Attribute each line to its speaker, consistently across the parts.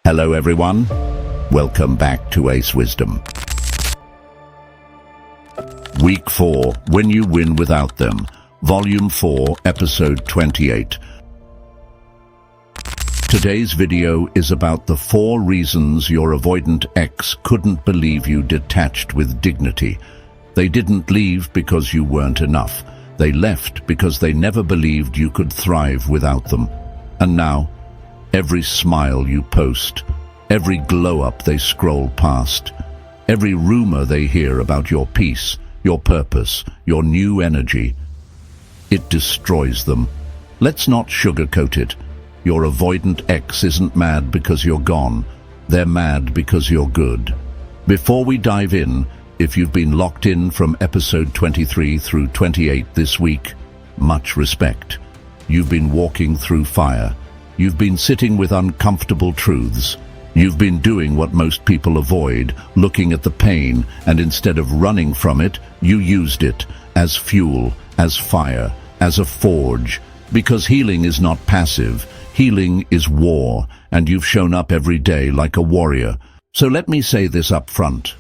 Speaker 1: Hello everyone, welcome back to Ace Wisdom. Week 4, When You Win Without Them, Volume 4, Episode 28. Today's video is about the 4 reasons your avoidant ex couldn't believe you detached with dignity. They didn't leave because you weren't enough. They left because they never believed you could thrive without them. And now, every smile you post, every glow-up they scroll past, every rumor they hear about your peace, your purpose, your new energy, it destroys them. Let's not sugarcoat it. Your avoidant ex isn't mad because you're gone. They're mad because you're good. Before we dive in, if you've been locked in from episode 23 through 28 this week, much respect. You've been walking through fire. You've been sitting with uncomfortable truths. You've been doing what most people avoid, looking at the pain, and instead of running from it, you used it as fuel, as fire, as a forge. Because healing is not passive, healing is war, and you've shown up every day like a warrior. So let me say this up front.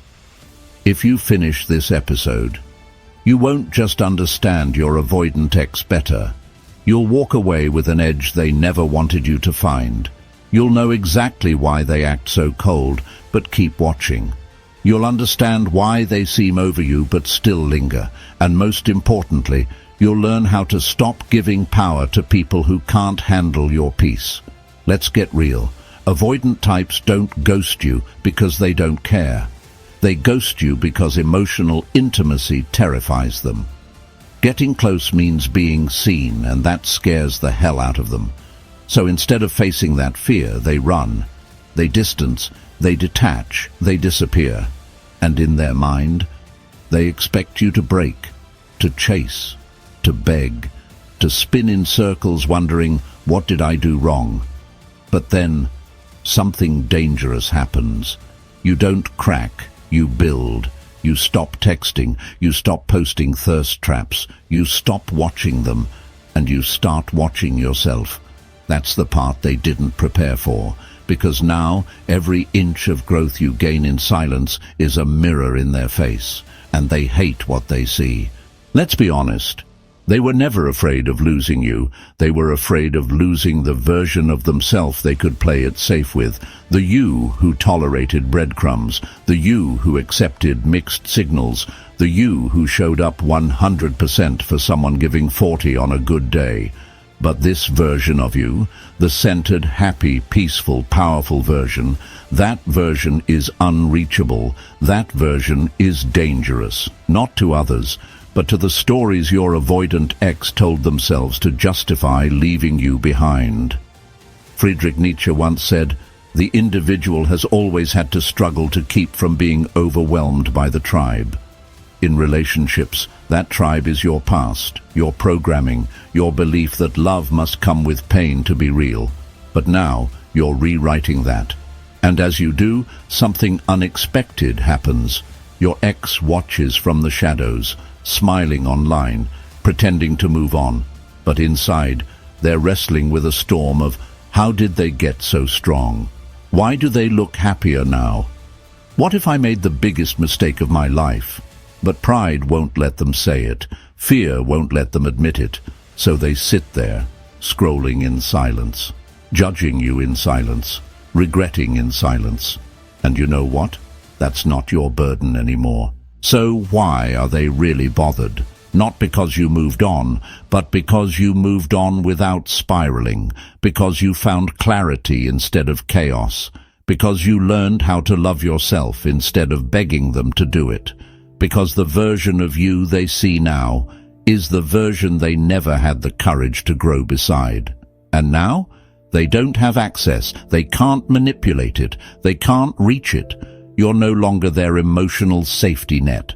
Speaker 1: If you finish this episode, you won't just understand your avoidant ex better. You'll walk away with an edge they never wanted you to find. You'll know exactly why they act so cold, but keep watching. You'll understand why they seem over you but still linger. And most importantly, you'll learn how to stop giving power to people who can't handle your peace. Let's get real. Avoidant types don't ghost you because they don't care. They ghost you because emotional intimacy terrifies them. Getting close means being seen, and that scares the hell out of them. So instead of facing that fear, they run, they distance, they detach, they disappear. And in their mind, they expect you to break, to chase, to beg, to spin in circles wondering, what did I do wrong? But then, something dangerous happens. You don't crack, you build. You stop texting, you stop posting thirst traps, you stop watching them, and you start watching yourself. That's the part they didn't prepare for, because now every inch of growth you gain in silence is a mirror in their face, and they hate what they see. Let's be honest. They were never afraid of losing you. They were afraid of losing the version of themselves they could play it safe with. The you who tolerated breadcrumbs. The you who accepted mixed signals. The you who showed up 100% for someone giving 40 on a good day. But this version of you, the centered, happy, peaceful, powerful version, that version is unreachable. That version is dangerous. Not to others, but to the stories your avoidant ex told themselves to justify leaving you behind. Friedrich Nietzsche once said, "The individual has always had to struggle to keep from being overwhelmed by the tribe." In relationships, that tribe is your past, your programming, your belief that love must come with pain to be real. But now, you're rewriting that. And as you do, something unexpected happens. Your ex watches from the shadows, smiling online, pretending to move on. But inside, they're wrestling with a storm of, how did they get so strong? Why do they look happier now? What if I made the biggest mistake of my life? But pride won't let them say it. Fear won't let them admit it. So they sit there, scrolling in silence, judging you in silence, regretting in silence. And you know what? That's not your burden anymore. So why are they really bothered? Not because you moved on, but because you moved on without spiraling, because you found clarity instead of chaos, because you learned how to love yourself instead of begging them to do it, because the version of you they see now is the version they never had the courage to grow beside. And now, they don't have access, they can't manipulate it, they can't reach it. You're no longer their emotional safety net.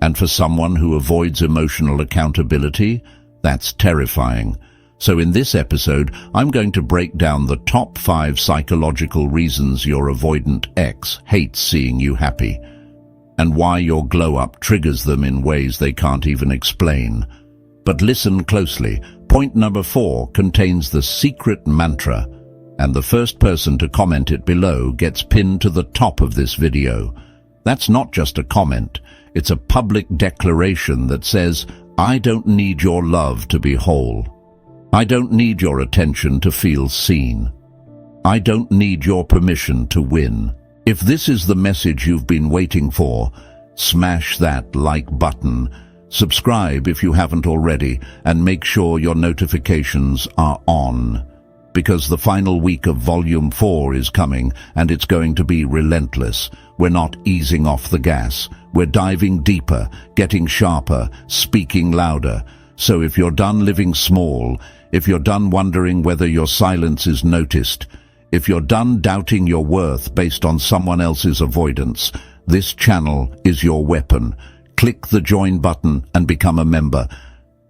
Speaker 1: And for someone who avoids emotional accountability, that's terrifying. So in this episode, I'm going to break down the top 5 psychological reasons your avoidant ex hates seeing you happy, and why your glow-up triggers them in ways they can't even explain. But listen closely. Point number 4 contains the secret mantra, and the first person to comment it below gets pinned to the top of this video. That's not just a comment, it's a public declaration that says, I don't need your love to be whole. I don't need your attention to feel seen. I don't need your permission to win. If this is the message you've been waiting for, smash that like button, subscribe if you haven't already, and make sure your notifications are on. Because the final week of Volume 4 is coming, and it's going to be relentless. We're not easing off the gas. We're diving deeper, getting sharper, speaking louder. So if you're done living small, if you're done wondering whether your silence is noticed, if you're done doubting your worth based on someone else's avoidance, this channel is your weapon. Click the join button and become a member.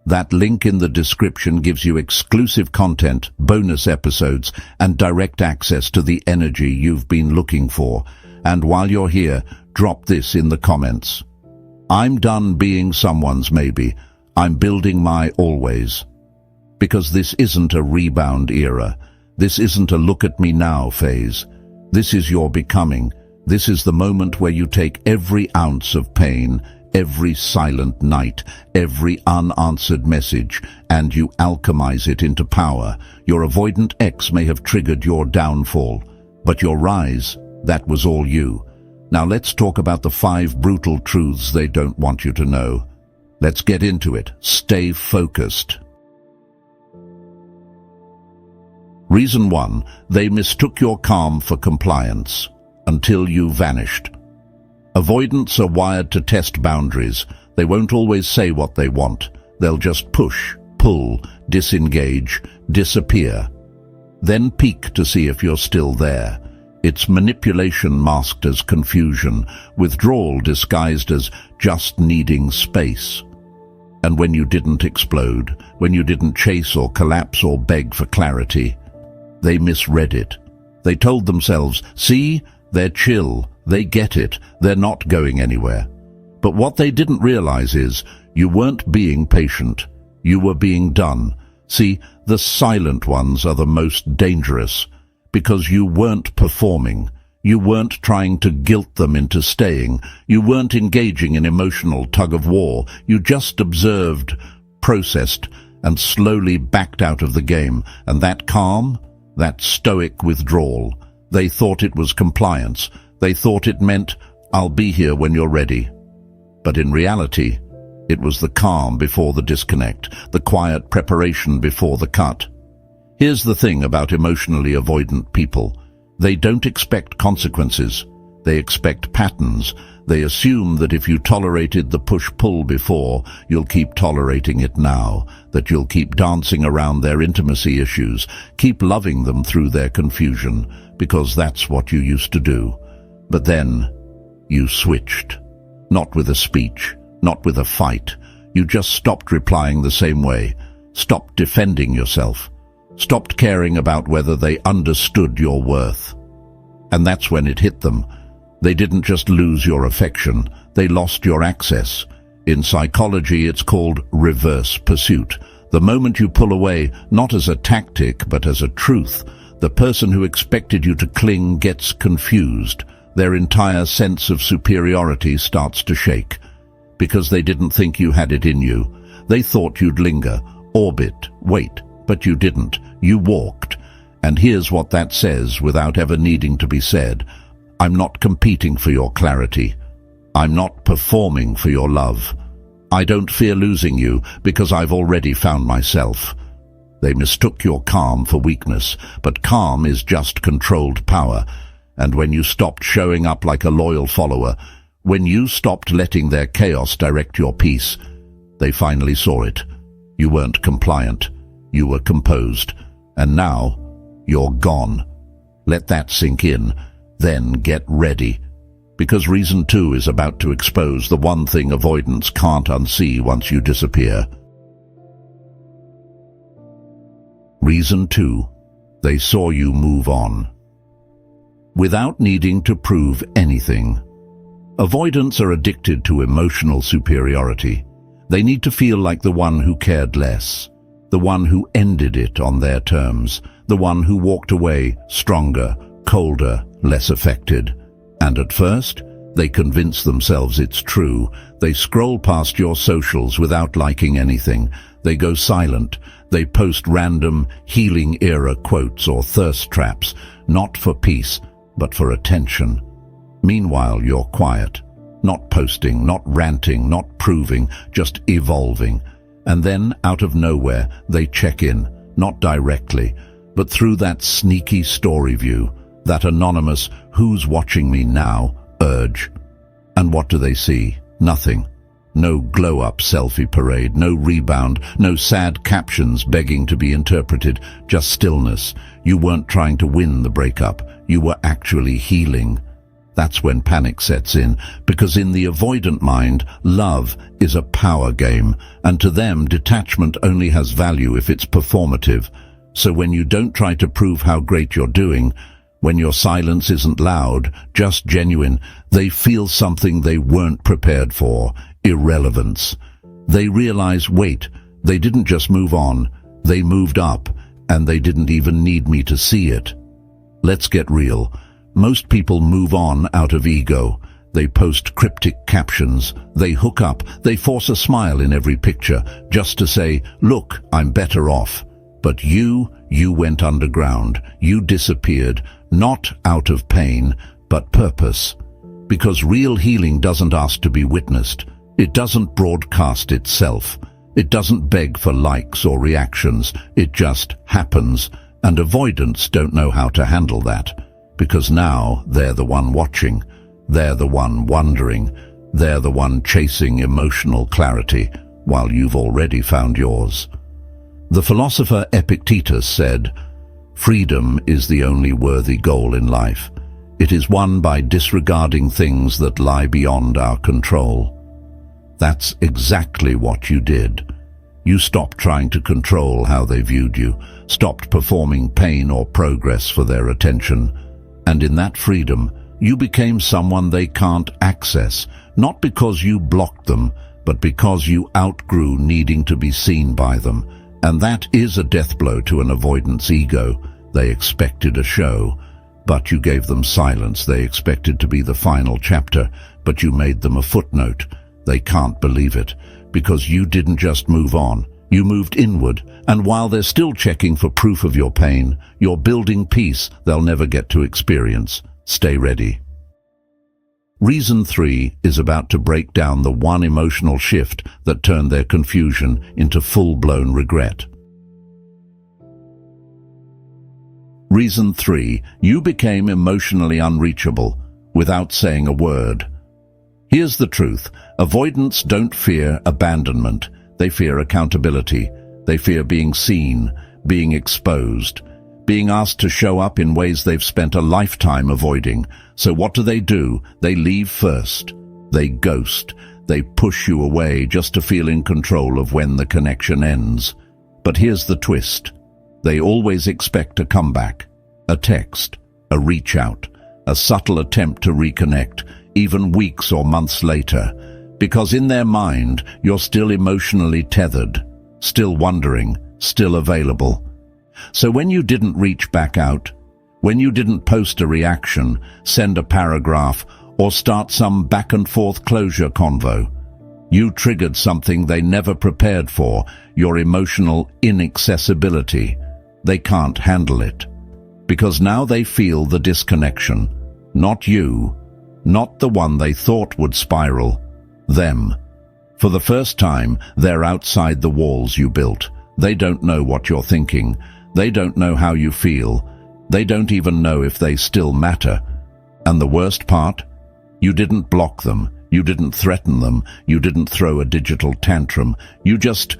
Speaker 1: That link in the description gives you exclusive content, bonus episodes, and direct access to the energy you've been looking for. And while you're here, drop this in the comments. I'm done being someone's maybe. I'm building my always. Because this isn't a rebound era. This isn't a look at me now phase. This is your becoming. This is the moment where you take every ounce of pain, every silent night, every unanswered message, and you alchemize it into power. Your avoidant ex may have triggered your downfall, but your rise, that was all you. Now let's talk about the 5 brutal truths they don't want you to know. Let's get into it. Stay focused. Reason 1, they mistook your calm for compliance, until you vanished. Avoidants are wired to test boundaries. They won't always say what they want. They'll just push, pull, disengage, disappear. Then peek to see if you're still there. It's manipulation masked as confusion, withdrawal disguised as just needing space. And when you didn't explode, when you didn't chase or collapse or beg for clarity, they misread it. They told themselves, see, they're chill, they get it, they're not going anywhere. But what they didn't realize is, you weren't being patient, you were being done. See, the silent ones are the most dangerous, because you weren't performing. You weren't trying to guilt them into staying. You weren't engaging in emotional tug-of-war. You just observed, processed, and slowly backed out of the game. And that calm, that stoic withdrawal, they thought it was compliance. They thought it meant, I'll be here when you're ready. But in reality, it was the calm before the disconnect, the quiet preparation before the cut. Here's the thing about emotionally avoidant people. They don't expect consequences. They expect patterns. They assume that if you tolerated the push-pull before, you'll keep tolerating it now, that you'll keep dancing around their intimacy issues, keep loving them through their confusion, because that's what you used to do. But then, you switched. Not with a speech, not with a fight. You just stopped replying the same way, stopped defending yourself, stopped caring about whether they understood your worth. And that's when it hit them. They didn't just lose your affection, they lost your access. In psychology, it's called reverse pursuit. The moment you pull away, not as a tactic, but as a truth, the person who expected you to cling gets confused. Their entire sense of superiority starts to shake. Because they didn't think you had it in you. They thought you'd linger, orbit, wait, but you didn't. You walked. And here's what that says without ever needing to be said. I'm not competing for your clarity. I'm not performing for your love. I don't fear losing you because I've already found myself. They mistook your calm for weakness, but calm is just controlled power. And when you stopped showing up like a loyal follower, when you stopped letting their chaos direct your peace, they finally saw it. You weren't compliant. You were composed. And now, you're gone. Let that sink in. Then get ready. Because reason 2 is about to expose the one thing avoidance can't unsee once you disappear. Reason 2. They saw you move on. Without needing to prove anything. Avoidants are addicted to emotional superiority. They need to feel like the one who cared less, the one who ended it on their terms, the one who walked away stronger, colder, less affected. And at first, they convince themselves it's true. They scroll past your socials without liking anything. They go silent. They post random healing-era quotes or thirst traps, not for peace, but for attention. Meanwhile, you're quiet. Not posting, not ranting, not proving, just evolving. And then, out of nowhere, they check in, not directly, but through that sneaky story view, that anonymous "who's watching me now" urge. And what do they see? Nothing. No glow-up selfie parade, no rebound, no sad captions begging to be interpreted, just stillness. You weren't trying to win the breakup, you were actually healing. That's when panic sets in, because in the avoidant mind, love is a power game, and to them, detachment only has value if it's performative. So when you don't try to prove how great you're doing, when your silence isn't loud, just genuine, they feel something they weren't prepared for: irrelevance. They realize, wait, they didn't just move on, they moved up, and they didn't even need me to see it. Let's get real. Most people move on out of ego. They post cryptic captions, they hook up, they force a smile in every picture, just to say, look, I'm better off. But you went underground, you disappeared, not out of pain, but purpose. Because real healing doesn't ask to be witnessed. It doesn't broadcast itself. It doesn't beg for likes or reactions. It just happens. And avoidants don't know how to handle that. Because now they're the one watching. They're the one wondering. They're the one chasing emotional clarity, while you've already found yours. The philosopher Epictetus said, "Freedom is the only worthy goal in life. It is won by disregarding things that lie beyond our control." That's exactly what you did. You stopped trying to control how they viewed you, stopped performing pain or progress for their attention. And in that freedom, you became someone they can't access, not because you blocked them, but because you outgrew needing to be seen by them. And that is a death blow to an avoidance ego. They expected a show, but you gave them silence. They expected to be the final chapter, but you made them a footnote. They can't believe it, because you didn't just move on. You moved inward, and while they're still checking for proof of your pain, you're building peace they'll never get to experience. Stay ready. Reason 3 is about to break down the one emotional shift that turned their confusion into full-blown regret. Reason 3, you became emotionally unreachable without saying a word. Here's the truth. Avoidants don't fear abandonment. They fear accountability. They fear being seen, being exposed, being asked to show up in ways they've spent a lifetime avoiding. So what do? They leave first. They ghost. They push you away just to feel in control of when the connection ends. But here's the twist. They always expect a comeback, a text, a reach out, a subtle attempt to reconnect, even weeks or months later. Because in their mind, you're still emotionally tethered, still wondering, still available. So when you didn't reach back out, when you didn't post a reaction, send a paragraph, or start some back-and-forth closure convo, you triggered something they never prepared for: your emotional inaccessibility. They can't handle it. Because now they feel the disconnection. Not you, not the one they thought would spiral. Them. For the first time, they're outside the walls you built. They don't know what you're thinking. They don't know how you feel. They don't even know if they still matter. And the worst part? You didn't block them. You didn't threaten them. You didn't throw a digital tantrum. You just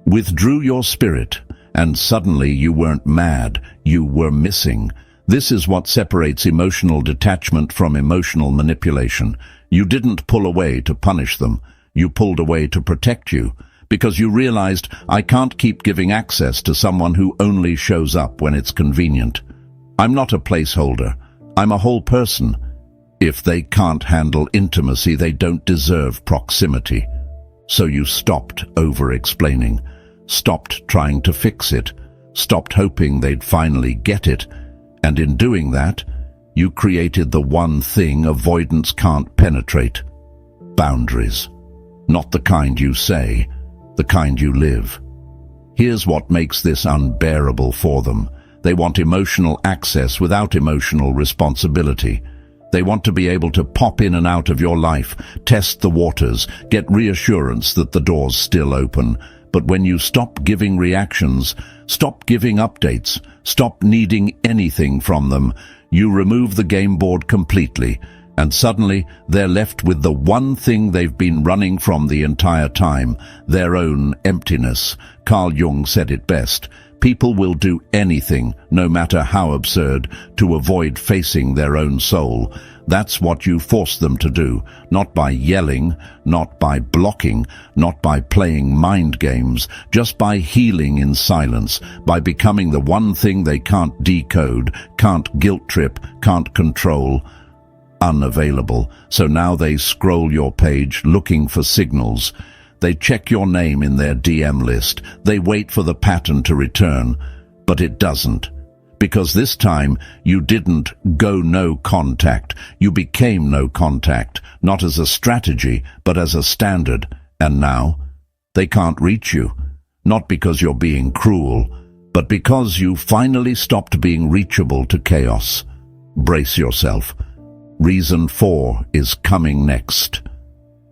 Speaker 1: withdrew your spirit. And suddenly you weren't mad. You were missing. This is what separates emotional detachment from emotional manipulation. You didn't pull away to punish them. You pulled away to protect you, because you realized, I can't keep giving access to someone who only shows up when it's convenient. I'm not a placeholder. I'm a whole person. If they can't handle intimacy, they don't deserve proximity. So you stopped over-explaining, stopped trying to fix it, stopped hoping they'd finally get it, and in doing that, you created the one thing avoidance can't penetrate: boundaries. Not the kind you say, the kind you live. Here's what makes this unbearable for them. They want emotional access without emotional responsibility. They want to be able to pop in and out of your life, test the waters, get reassurance that the door's still open. But when you stop giving reactions, stop giving updates, stop needing anything from them, you remove the game board completely, and suddenly they're left with the one thing they've been running from the entire time: their own emptiness. Carl Jung said it best: people will do anything, no matter how absurd, to avoid facing their own soul. That's what you force them to do, not by yelling, not by blocking, not by playing mind games, just by healing in silence, by becoming the one thing they can't decode, can't guilt trip, can't control. Unavailable. So now they scroll your page looking for signals. They check your name in their DM list. They wait for the pattern to return. But it doesn't. Because this time you didn't go no contact. You became no contact, not as a strategy, but as a standard. And now they can't reach you. Not because you're being cruel, but because you finally stopped being reachable to chaos. Brace yourself. Reason 4 is coming next,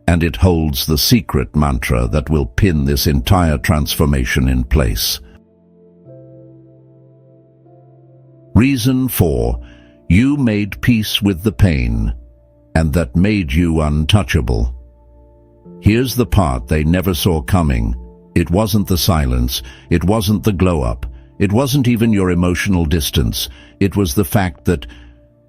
Speaker 1: and it holds the secret mantra that will pin this entire transformation in place. Reason 4: you made peace with the pain, and that made you untouchable. Here's the part they never saw coming. It wasn't the silence, it wasn't the glow-up, it wasn't even your emotional distance. It was the fact that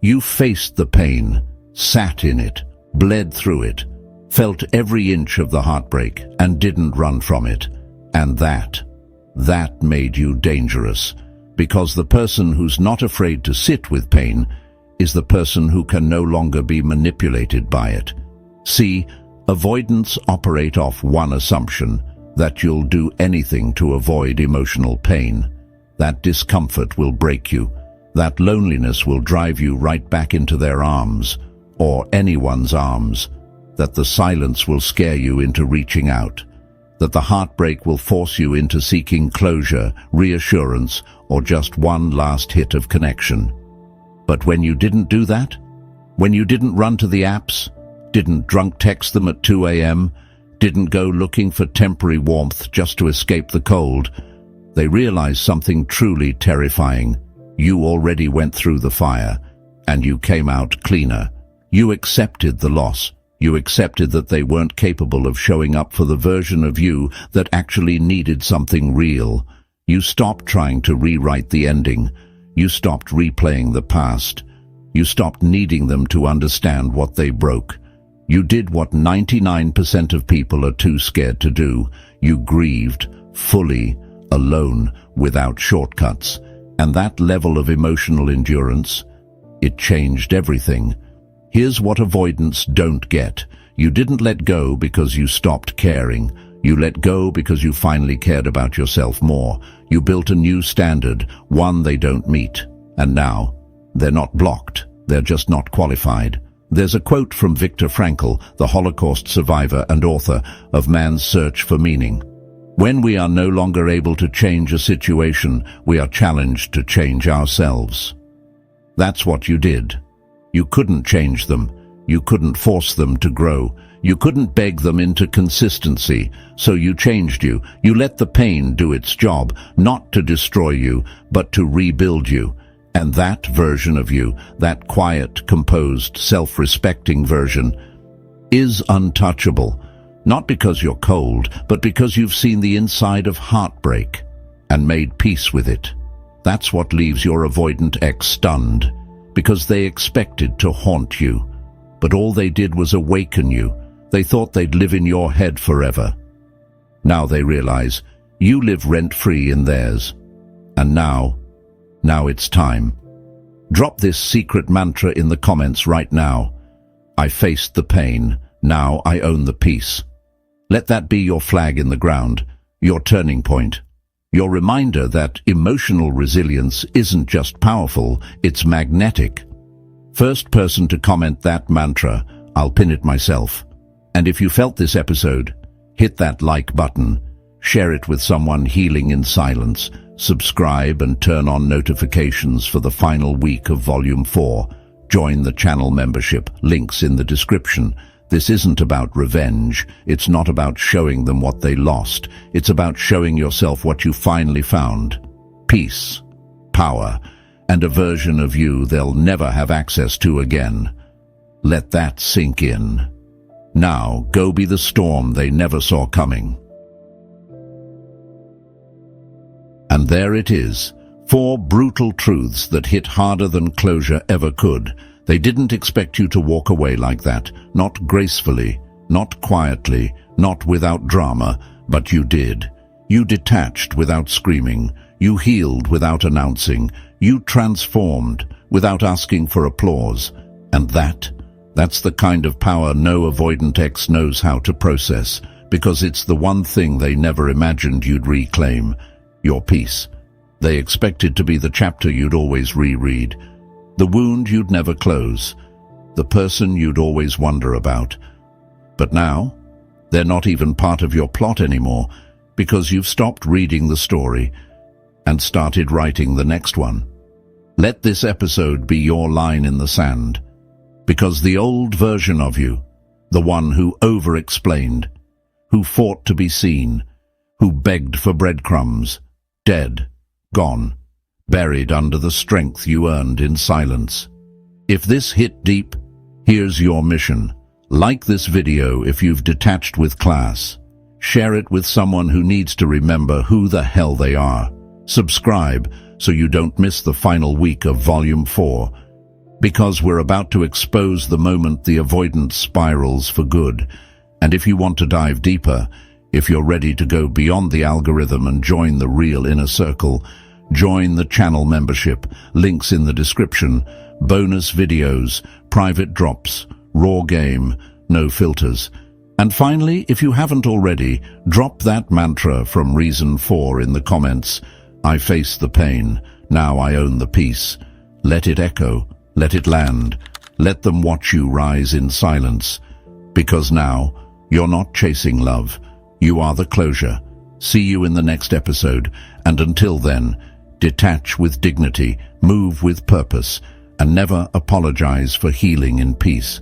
Speaker 1: you faced the pain, sat in it, bled through it, felt every inch of the heartbreak, and didn't run from it. And that made you dangerous. Because the person who's not afraid to sit with pain is the person who can no longer be manipulated by it. See, avoidants operate off one assumption: that you'll do anything to avoid emotional pain. That discomfort will break you. That loneliness will drive you right back into their arms, or anyone's arms. That the silence will scare you into reaching out. That the heartbreak will force you into seeking closure, reassurance, or just one last hit of connection. But when you didn't do that, when you didn't run to the apps, didn't drunk text them at 2 a.m., didn't go looking for temporary warmth just to escape the cold, they realized something truly terrifying. You already went through the fire, and you came out cleaner. You accepted the loss. You accepted that they weren't capable of showing up for the version of you that actually needed something real. You stopped trying to rewrite the ending. You stopped replaying the past. You stopped needing them to understand what they broke. You did what 99% of people are too scared to do. You grieved, fully, alone, without shortcuts. And that level of emotional endurance, it changed everything. Here's what avoidants don't get. You didn't let go because you stopped caring. You let go because you finally cared about yourself more. You built a new standard, one they don't meet. And now, they're not blocked. They're just not qualified. There's a quote from Viktor Frankl, the Holocaust survivor and author of Man's Search for Meaning. When we are no longer able to change a situation, we are challenged to change ourselves. That's what you did. You couldn't change them. You couldn't force them to grow. You couldn't beg them into consistency. So you changed you. You let the pain do its job, not to destroy you, but to rebuild you. And that version of you, that quiet, composed, self-respecting version, is untouchable. Not because you're cold, but because you've seen the inside of heartbreak and made peace with it. That's what leaves your avoidant ex stunned, because they expected to haunt you. But all they did was awaken you. They thought they'd live in your head forever. Now they realize you live rent-free in theirs. And now it's time. Drop this secret mantra in the comments right now. I faced the pain. Now I own the peace. Let that be your flag in the ground, your turning point. Your reminder that emotional resilience isn't just powerful, it's magnetic. First person to comment that mantra, I'll pin it myself. And if you felt this episode, hit that like button, share it with someone healing in silence, subscribe and turn on notifications for the final week of Volume 4. Join the channel membership, links in the description. This isn't about revenge, it's not about showing them what they lost, it's about showing yourself what you finally found. Peace, power, and a version of you they'll never have access to again. Let that sink in. Now, go be the storm they never saw coming. And there it is, 4 brutal truths that hit harder than closure ever could. They didn't expect you to walk away like that, not gracefully, not quietly, not without drama, but you did. You detached without screaming, you healed without announcing, you transformed without asking for applause. And that's the kind of power no avoidant ex knows how to process, because it's the one thing they never imagined you'd reclaim. Your peace. They expected to be the chapter you'd always reread, the wound you'd never close, the person you'd always wonder about. But now, they're not even part of your plot anymore, because you've stopped reading the story and started writing the next one. Let this episode be your line in the sand, because the old version of you, the one who over-explained, who fought to be seen, who begged for breadcrumbs, dead, gone, buried under the strength you earned in silence. If this hit deep, here's your mission. Like this video if you've detached with class. Share it with someone who needs to remember who the hell they are. Subscribe so you don't miss the final week of Volume 4, because we're about to expose the moment the avoidance spirals for good. And if you want to dive deeper, if you're ready to go beyond the algorithm and join the real inner circle, join the channel membership, links in the description, bonus videos, private drops, raw game, no filters. And finally, if you haven't already, drop that mantra from Reason 4 in the comments. I face the pain, now I own the peace. Let it echo, let it land, let them watch you rise in silence. Because now, you're not chasing love. You are the closure. See you in the next episode, and until then, detach with dignity, move with purpose, and never apologize for healing in peace.